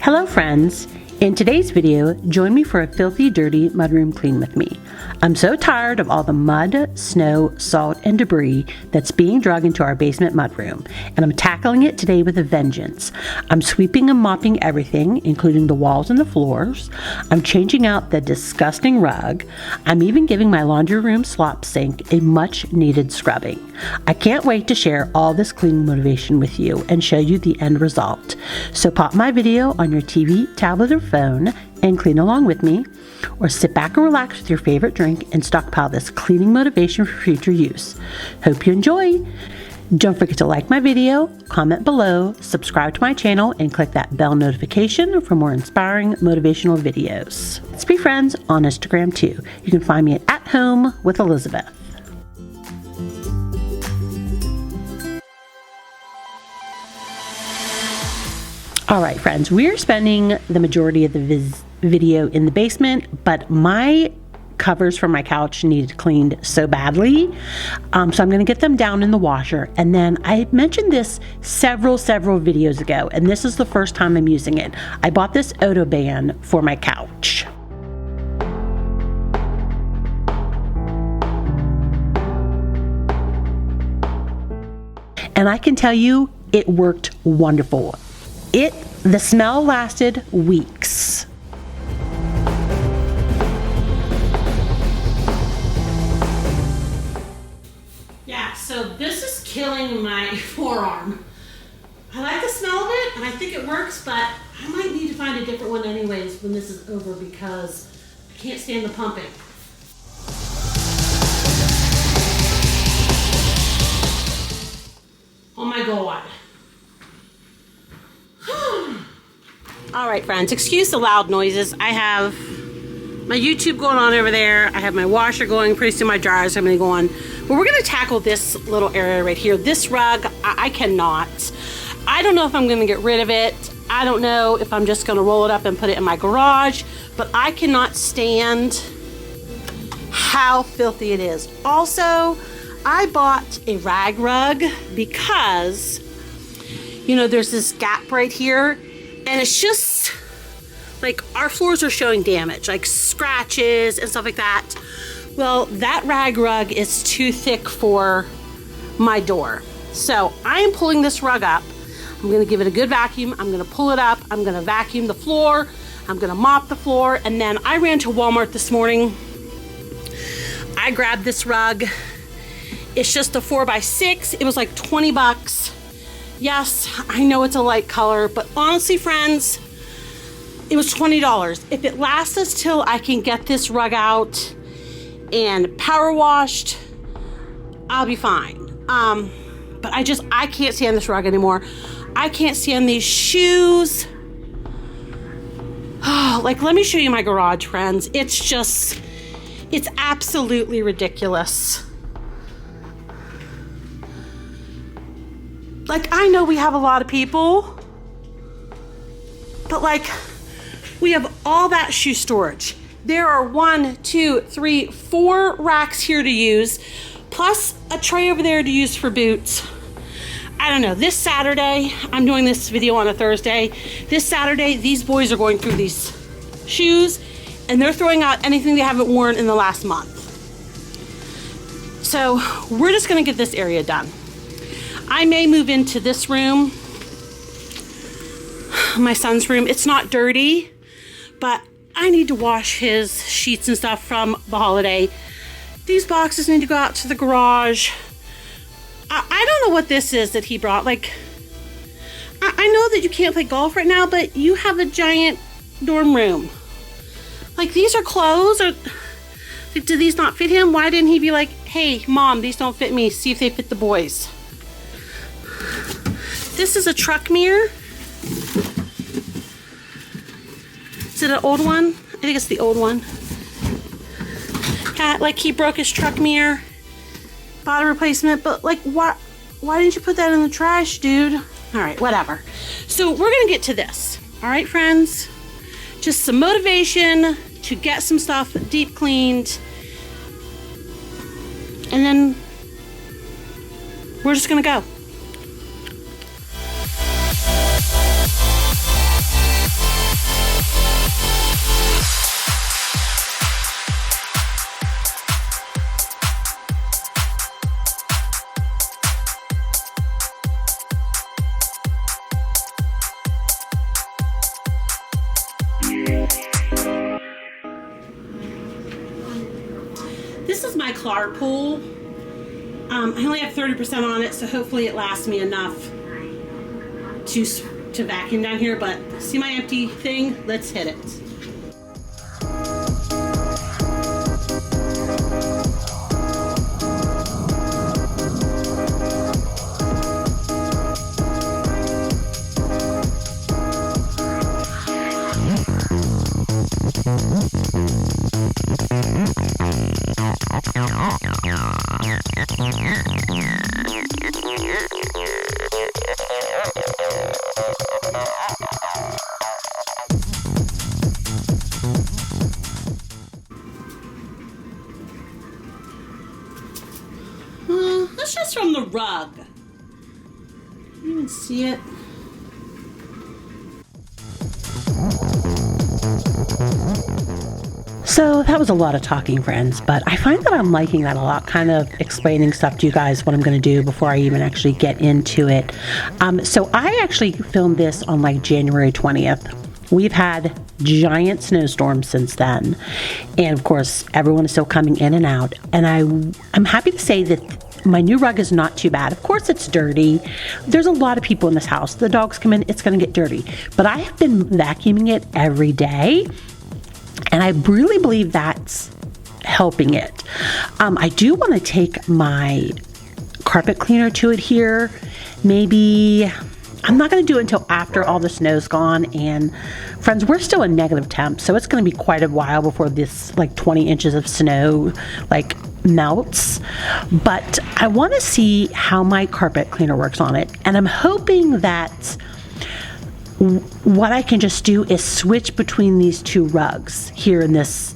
Hello friends! In today's video, join me for a filthy, dirty mudroom clean with me. I'm so tired of all the mud, snow, salt, and debris that's being dragged into our basement mudroom, and I'm tackling it today with a vengeance. I'm sweeping and mopping everything, including the walls and the floors. I'm changing out the disgusting rug. I'm even giving my laundry room slop sink a much-needed scrubbing. I can't wait to share all this cleaning motivation with you and show you the end result. So pop my video on your TV, tablet, or phone and clean along with me, or sit back and relax with your favorite drink and stockpile this cleaning motivation for future use. Hope you enjoy! Don't forget to like my video, comment below, subscribe to my channel, and click that bell notification for more inspiring motivational videos. Let's be friends on Instagram too. You can find me at Home with Elizabeth. Alright friends, we're spending the majority of the video in the basement, but my covers for my couch needed cleaned so badly, so I'm going to get them down in the washer. And then I mentioned this several videos ago, and this is the first time I'm using it. I bought this Odoban for my couch. And I can tell you, it worked wonderful. The smell lasted weeks. Yeah, so this is killing my forearm. I like the smell of it, and I think it works, but I might need to find a different one anyways when this is over because I can't stand the pumping. Oh my God. All right, friends, excuse the loud noises. I have my YouTube going on over there. I have my washer going. Pretty soon my dryers are going to go on. But we're going to tackle this little area right here. This rug, I cannot. I don't know if I'm going to get rid of it. I don't know if I'm just going to roll it up and put it in my garage. But I cannot stand how filthy it is. Also, I bought a rag rug because, you know, there's this gap right here. And it's just like our floors are showing damage, like scratches and stuff like that. Well, that rag rug is too thick for my door. So I am pulling this rug up. I'm gonna give it a good vacuum. I'm gonna pull it up. I'm gonna vacuum the floor. I'm gonna mop the floor. And then I ran to Walmart this morning. I grabbed this rug. It's just a 4x6. It was like 20 bucks. Yes, I know it's a light color, but honestly, friends, it was $20. If it lasts us till I can get this rug out and power washed, I'll be fine. But I can't stand this rug anymore. I can't stand these shoes. Oh, like, let me show you my garage, friends. It's absolutely ridiculous. Like, I know we have a lot of people, but like, we have all that shoe storage. There are 1, 2, 3, 4 racks here to use, plus a tray over there to use for boots. I don't know, this Saturday, I'm doing this video on a Thursday. This Saturday, these boys are going through these shoes and they're throwing out anything they haven't worn in the last month. So we're just gonna get this area done. I may move into this room, my son's room. It's not dirty, but I need to wash his sheets and stuff from the holiday. These boxes need to go out to the garage. I don't know what this is that he brought. Like, I know that you can't play golf right now, but you have a giant dorm room. Like, these are clothes, or do these not fit him? Why didn't he be like, hey, Mom, these don't fit me. See if they fit the boys. This is a truck mirror. Is it an old one? I think it's the old one. Yeah, like, he broke his truck mirror. Bought a replacement, but like, why didn't you put that in the trash, dude? All right, whatever. So we're gonna get to this. All right, friends? Just some motivation to get some stuff deep cleaned. And then we're just gonna go. Clarpool. I only have 30% on it, so hopefully it lasts me enough to vacuum down here. But see my empty thing? Let's hit it. That's just from the rug. Can you even see it? So that was a lot of talking, friends, but I find that I'm liking that a lot, kind of explaining stuff to you guys, what I'm going to do before I even actually get into it. So I actually filmed this on like January 20th. We've had giant snowstorms since then, and of course everyone is still coming in and out, and I'm happy to say that my new rug is not too bad. Of course it's dirty. There's a lot of people in this house. The dogs come in, it's going to get dirty, but I have been vacuuming it every day, and I really believe that's helping it. I do want to take my carpet cleaner to it here. Maybe I'm not going to do it until after all the snow's gone, and friends, we're still in negative temp, so it's going to be quite a while before this like 20 inches of snow like melts. But I want to see how my carpet cleaner works on it, and I'm hoping that what I can just do is switch between these two rugs here in this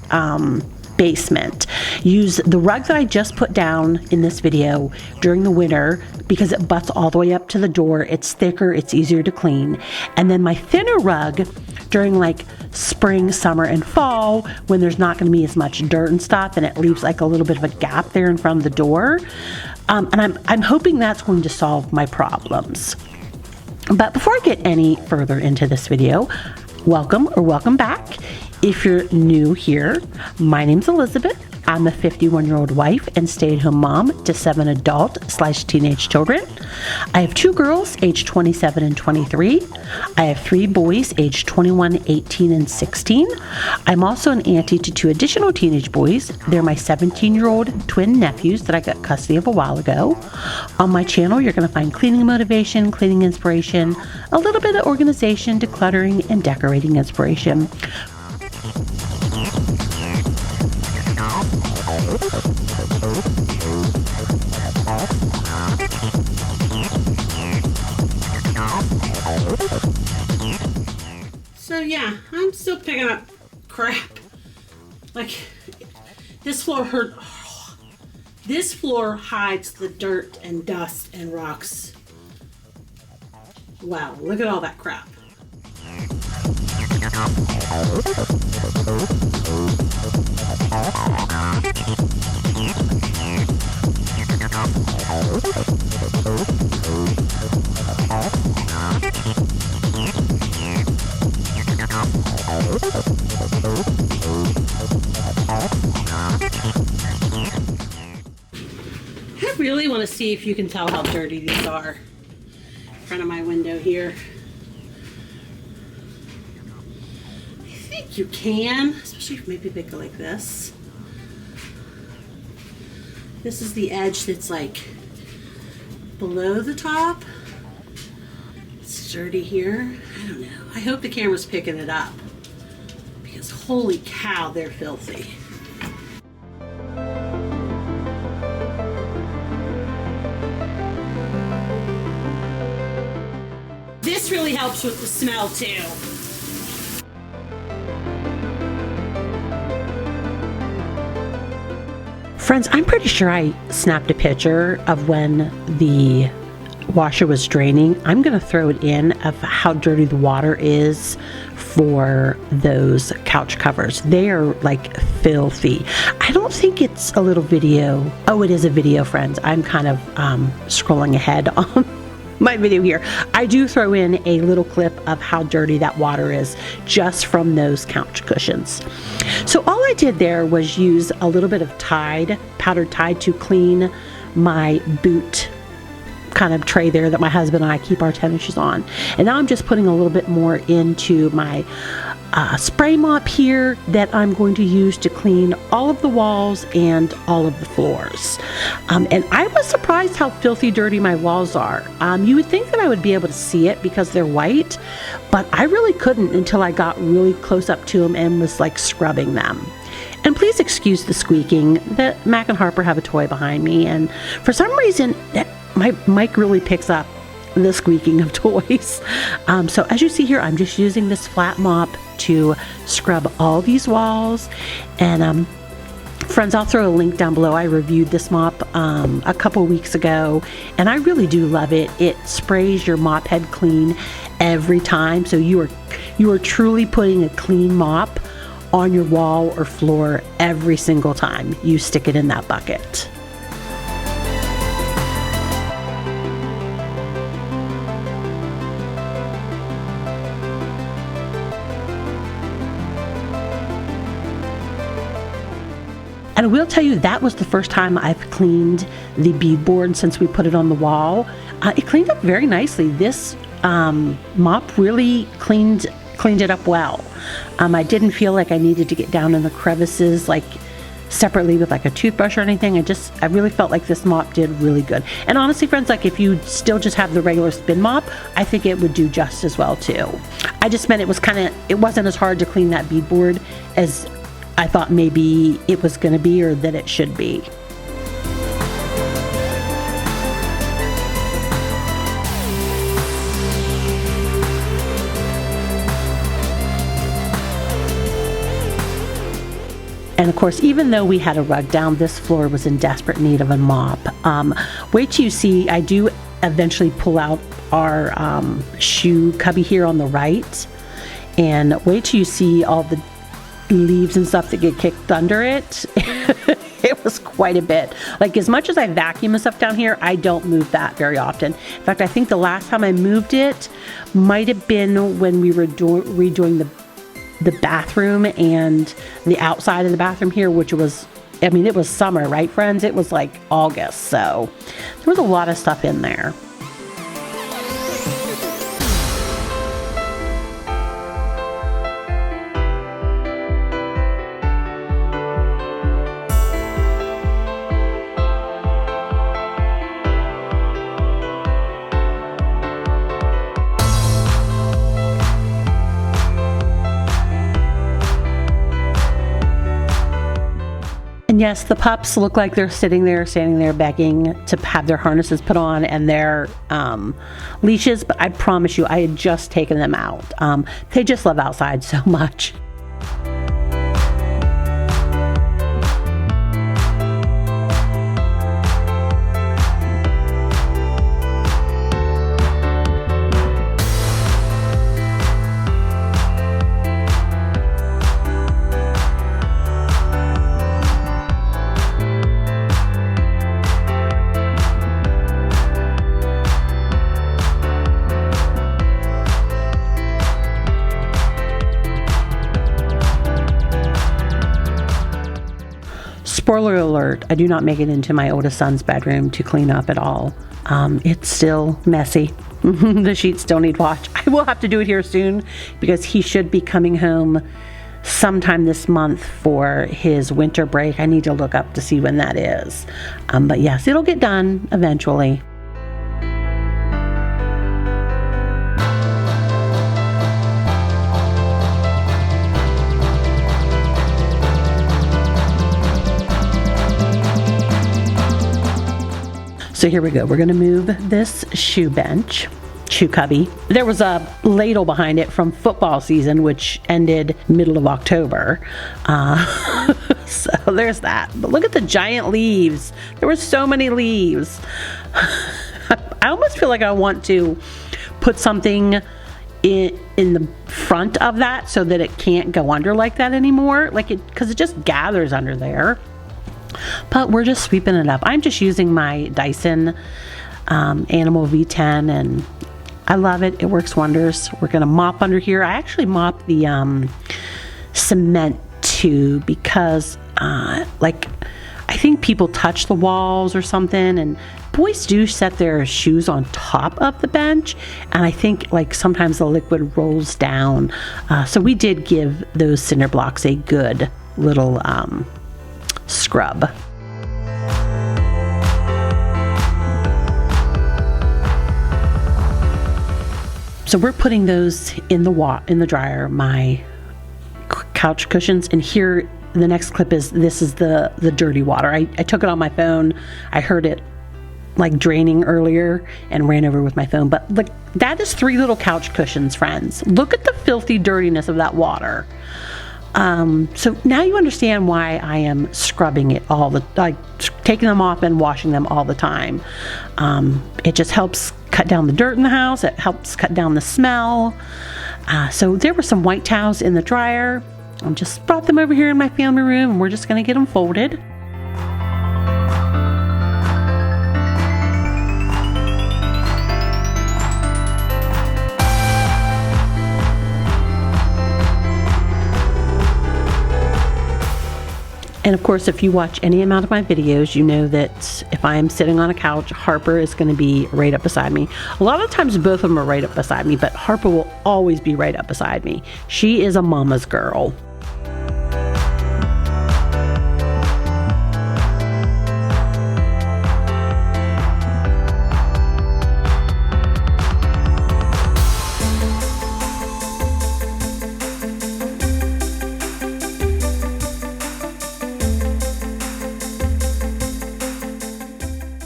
basement. Use the rug that I just put down in this video during the winter because it butts all the way up to the door. It's thicker, it's easier to clean. And then my thinner rug during like spring, summer, and fall, when there's not going to be as much dirt and stuff, and it leaves like a little bit of a gap there in front of the door. And I'm hoping that's going to solve my problems. But before I get any further into this video, welcome back. If you're new here, my name's Elizabeth. I'm a 51-year-old wife and stay-at-home mom to 7 adult/teenage children. I have 2 girls aged 27 and 23. I have 3 boys aged 21, 18, and 16. I'm also an auntie to 2 additional teenage boys. They're my 17-year-old twin nephews that I got custody of a while ago. On my channel, you're going to find cleaning motivation, cleaning inspiration, a little bit of organization, decluttering, and decorating inspiration. So yeah, I'm still picking up crap. Like this floor hides the dirt and dust and rocks. Wow, look at all that crap. I really want to see if you can tell how dirty these are in front of my window here. I think you can, especially if maybe they go like this. This is the edge that's like below the top. It's dirty here. I don't know. I hope the camera's picking it up because holy cow, they're filthy. This really helps with the smell too. Friends, I'm pretty sure I snapped a picture of when the washer was draining. I'm going to throw it in of how dirty the water is for those couch covers. They are like filthy. I don't think it's a little video. Oh, it is a video, friends. I'm kind of scrolling ahead my video here, I do throw in a little clip of how dirty that water is just from those couch cushions. So all I did there was use a little bit of Tide, powdered Tide, to clean my boot kind of tray there that my husband and I keep our tennis shoes on. And now I'm just putting a little bit more into my spray mop here that I'm going to use to clean all of the walls and all of the floors. And I was surprised how filthy dirty my walls are. You would think that I would be able to see it because they're white, but I really couldn't until I got really close up to them and was like scrubbing them. And please excuse the squeaking. That Mac and Harper have a toy behind me, and for some reason my mic really picks up the squeaking of toys. So as you see here, I'm just using this flat mop to scrub all these walls. And friends, I'll throw a link down below. I reviewed this mop a couple weeks ago, and I really do love it. It sprays your mop head clean every time, so you are truly putting a clean mop on your wall or floor every single time you stick it in that bucket. And I will tell you, that was the first time I've cleaned the beadboard since we put it on the wall. It cleaned up very nicely. This mop really cleaned it up well. I didn't feel like I needed to get down in the crevices like separately with like a toothbrush or anything. I really felt like this mop did really good. And honestly, friends, like if you still just have the regular spin mop, I think it would do just as well too. I just meant it wasn't as hard to clean that beadboard as I thought maybe it was going to be, or that it should be. And of course, even though we had a rug down, this floor was in desperate need of a mop. Wait till you see, I do eventually pull out our shoe cubby here on the right. And wait till you see all the leaves and stuff that get kicked under it. It was quite a bit. Like, as much as I vacuum and stuff down here, I don't move that very often. In fact, I think the last time I moved it might have been when we were redoing the bathroom and the outside of the bathroom here, which was, I mean, it was summer, right, friends? It was like August, so there was a lot of stuff in there. And yes, the pups look like they're standing there begging to have their harnesses put on and their leashes, but I promise you, I had just taken them out. They just love outside so much. Spoiler alert, I do not make it into my oldest son's bedroom to clean up at all. It's still messy. The sheets still need wash. I will have to do it here soon because he should be coming home sometime this month for his winter break. I need to look up to see when that is. But yes, it'll get done eventually. So here we go. We're going to move this shoe cubby. There was a ladle behind it from football season, which ended middle of October. So there's that. But look at the giant leaves. There were so many leaves. I almost feel like I want to put something in the front of that so that it can't go under like that anymore. Because it just gathers under there. But we're just sweeping it up. I'm just using my Dyson Animal V10, and I love it. It works wonders. We're gonna mop under here. I actually mop the cement too, because like, I think people touch the walls or something, and boys do set their shoes on top of the bench, and I think like sometimes the liquid rolls down. So we did give those cinder blocks a good little scrub. So we're putting those in the dryer, my couch cushions, and here the next clip is, this is the dirty water. I took it on my phone. I heard it like draining earlier and ran over with my phone, but look, that is 3 little couch cushions, friends. Look at the filthy dirtiness of that water. So now you understand why I am scrubbing it taking them off and washing them all the time. It just helps cut down the dirt in the house. It helps cut down the smell. So there were some white towels in the dryer. I just brought them over here in my family room, and we're just gonna get them folded. And of course, if you watch any amount of my videos, you know that if I am sitting on a couch, Harper is going to be right up beside me. A lot of times both of them are right up beside me, but Harper will always be right up beside me. She is a mama's girl.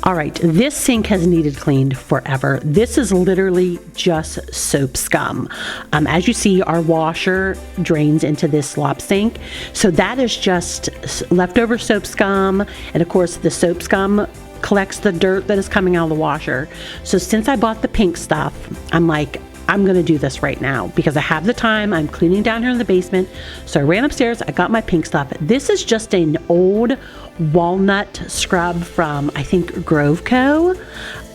All right, this sink has needed cleaned forever. This is literally just soap scum. As you see, our washer drains into this slop sink. So that is just leftover soap scum. And of course, the soap scum collects the dirt that is coming out of the washer. So since I bought the pink stuff, I'm like, I'm gonna do this right now because I have the time. I'm cleaning down here in the basement. So I ran upstairs, I got my pink stuff. This is just an old walnut scrub from, I think, Grove Co.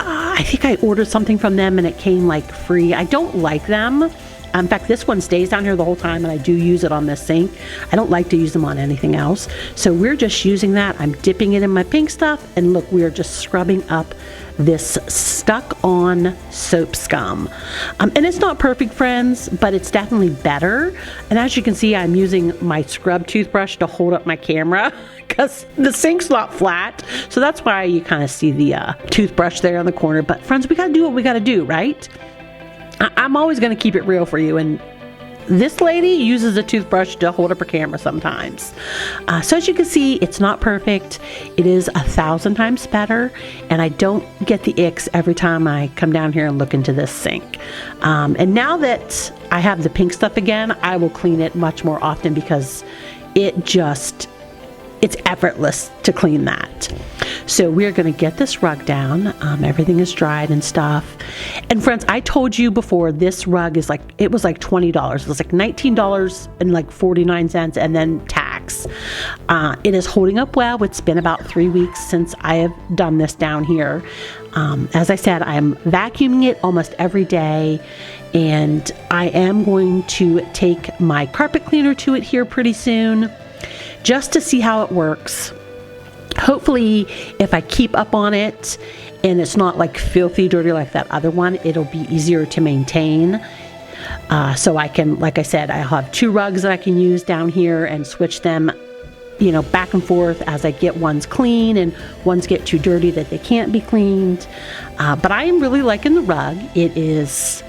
I think I ordered something from them and it came like free. I don't like them. In fact, this one stays down here the whole time, and I do use it on this sink. I don't like to use them on anything else. So we're just using that. I'm dipping it in my pink stuff, and look, we're just scrubbing up this stuck on soap scum. And it's not perfect, friends, but it's definitely better. And as you can see, I'm using my scrub toothbrush to hold up my camera because the sink's not flat. So that's why you kind of see the toothbrush there on the corner. But friends, we gotta do what we gotta do, right? I'm always gonna keep it real for you, and this lady uses a toothbrush to hold up her camera sometimes. So as you can see, it's not perfect. It is 1,000 times better, and I don't get the icks every time I come down here and look into this sink. And now that I have the pink stuff again, I will clean it much more often because it's effortless to clean that. So we're going to get this rug down. Everything is dried and stuff. And friends, I told you before, this rug is it was like $20. It was like $19 and like 49 cents and then tax. It is holding up well. It's been about 3 weeks since I have done this down here. As I said, I'm vacuuming it almost every day, and I am going to take my carpet cleaner to it here pretty soon just to see how it works. Hopefully, if I keep up on it and it's not like filthy dirty like that other one, it'll be easier to maintain. So I can, like I said, I'll have 2 rugs that I can use down here and switch them, you know, back and forth as I get ones clean and ones get too dirty that they can't be cleaned. But I am really liking the rug. It is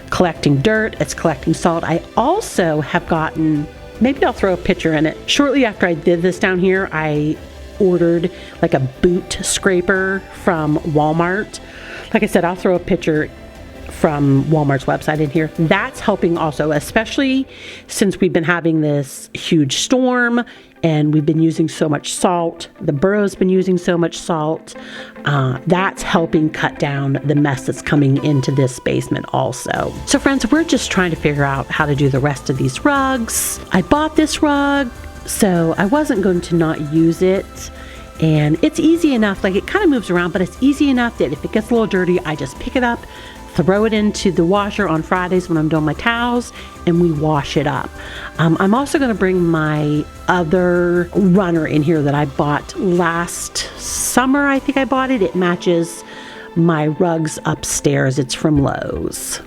collecting dirt, it's collecting salt. I also have gotten, maybe I'll throw a picture in it. Shortly after I did this down here, I ordered like a boot scraper from Walmart. Like I said, I'll throw a picture from Walmart's website in here. That's helping also, especially since we've been having this huge storm and we've been using so much salt. The borough's been using so much salt. That's helping cut down the mess that's coming into this basement also. So friends, we're just trying to figure out how to do the rest of these rugs. I bought this rug, so I wasn't going to not use it. And it's easy enough, like it kind of moves around, but it's easy enough that if it gets a little dirty, I just pick it up, throw it into the washer on Fridays when I'm doing my towels, and we wash it up. I'm also going to bring my other runner in here that I bought last summer. I think I bought it. It matches my rugs upstairs. It's from Lowe's.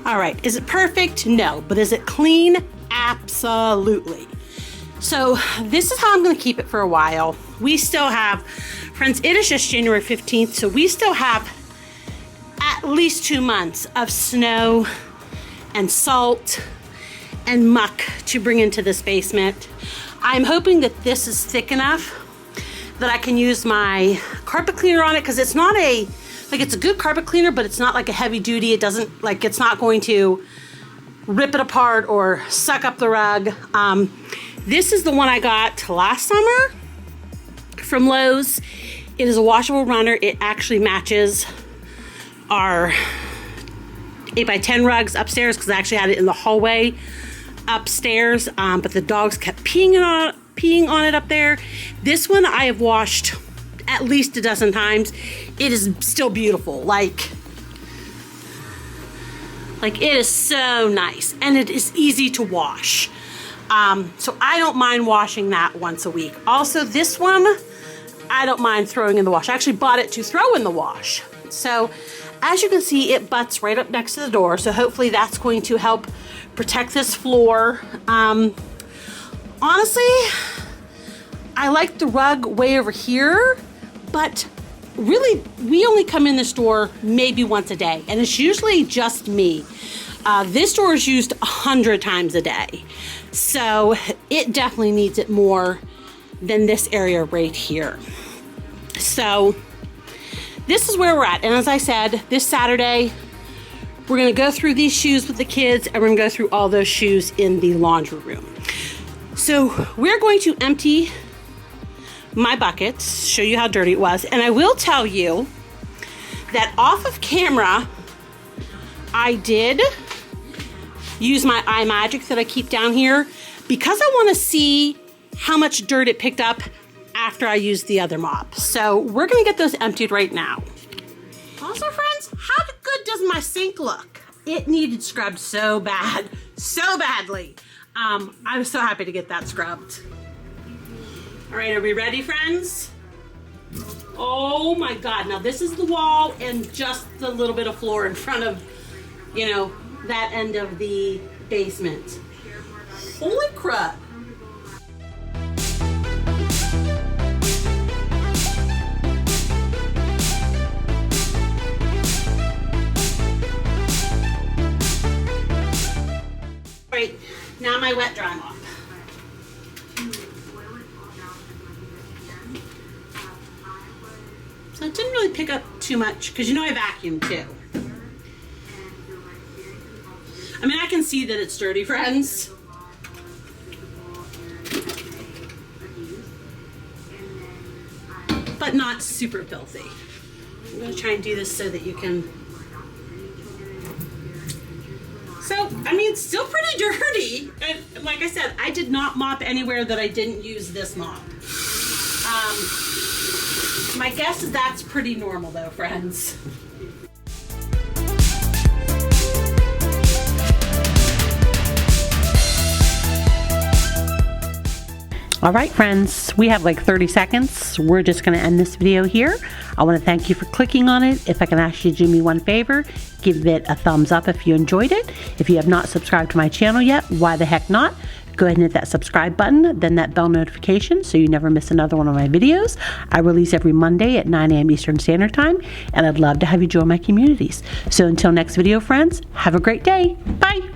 All right, is it perfect? No, but is it clean? Absolutely. So this is how I'm gonna keep it for a while. We still have, friends, it is just January 15th, so we still have at least 2 months of snow and salt and muck to bring into this basement. I'm hoping that this is thick enough that I can use my carpet cleaner on it, because it's not a, like, it's a good carpet cleaner, but it's not like a heavy duty. It doesn't, like, it's not going to rip it apart or suck up the rug. This is the one I got last summer from Lowe's. It is a washable runner. It actually matches our 8x10 rugs upstairs, because I actually had it in the hallway upstairs, but the dogs kept peeing on it up there. This one I have washed at least a dozen times. It is still beautiful. Like it is so nice, and it is easy to wash. So I don't mind washing that once a week. Also, this one, I don't mind throwing in the wash. I actually bought it to throw in the wash. So as you can see, it butts right up next to the door. So hopefully that's going to help protect this floor. Honestly, I like the rug way over here, but really, we only come in this door maybe once a day, and it's usually just me. This door is used 100 times a day, so it definitely needs it more than this area right here. So this is where we're at, and as I said, this Saturday, we're gonna go through these shoes with the kids, and we're gonna go through all those shoes in the laundry room. So we're going to empty my buckets, show you how dirty it was, and I will tell you that off of camera, I did use my iMagic that I keep down here, because I want to see how much dirt it picked up after I used the other mop. So we're gonna get those emptied right now. Also, friends, how good does my sink look? It needed scrubbed so bad, so badly. I was so happy to get that scrubbed. All right, are we ready, friends? Oh my God, now this is the wall and just the little bit of floor in front of, you know, that end of the basement. Holy crap. All right, now my wet dry mop. So it didn't really pick up too much, because you know I vacuum too. I mean, I can see that it's dirty, friends. But not super filthy. I'm gonna try and do this so that you can. So, I mean, it's still pretty dirty. And like I said, I did not mop anywhere that I didn't use this mop. My guess is that's pretty normal though, friends. All right, friends, we have like 30 seconds. We're just going to end this video here. I want to thank you for clicking on it. If I can ask you to do me one favor, give it a thumbs up if you enjoyed it. If you have not subscribed to my channel yet, why the heck not? Go ahead and hit that subscribe button, then that bell notification so you never miss another one of my videos. I release every Monday at 9 a.m. Eastern Standard Time, and I'd love to have you join my communities. So until next video, friends, have a great day. Bye.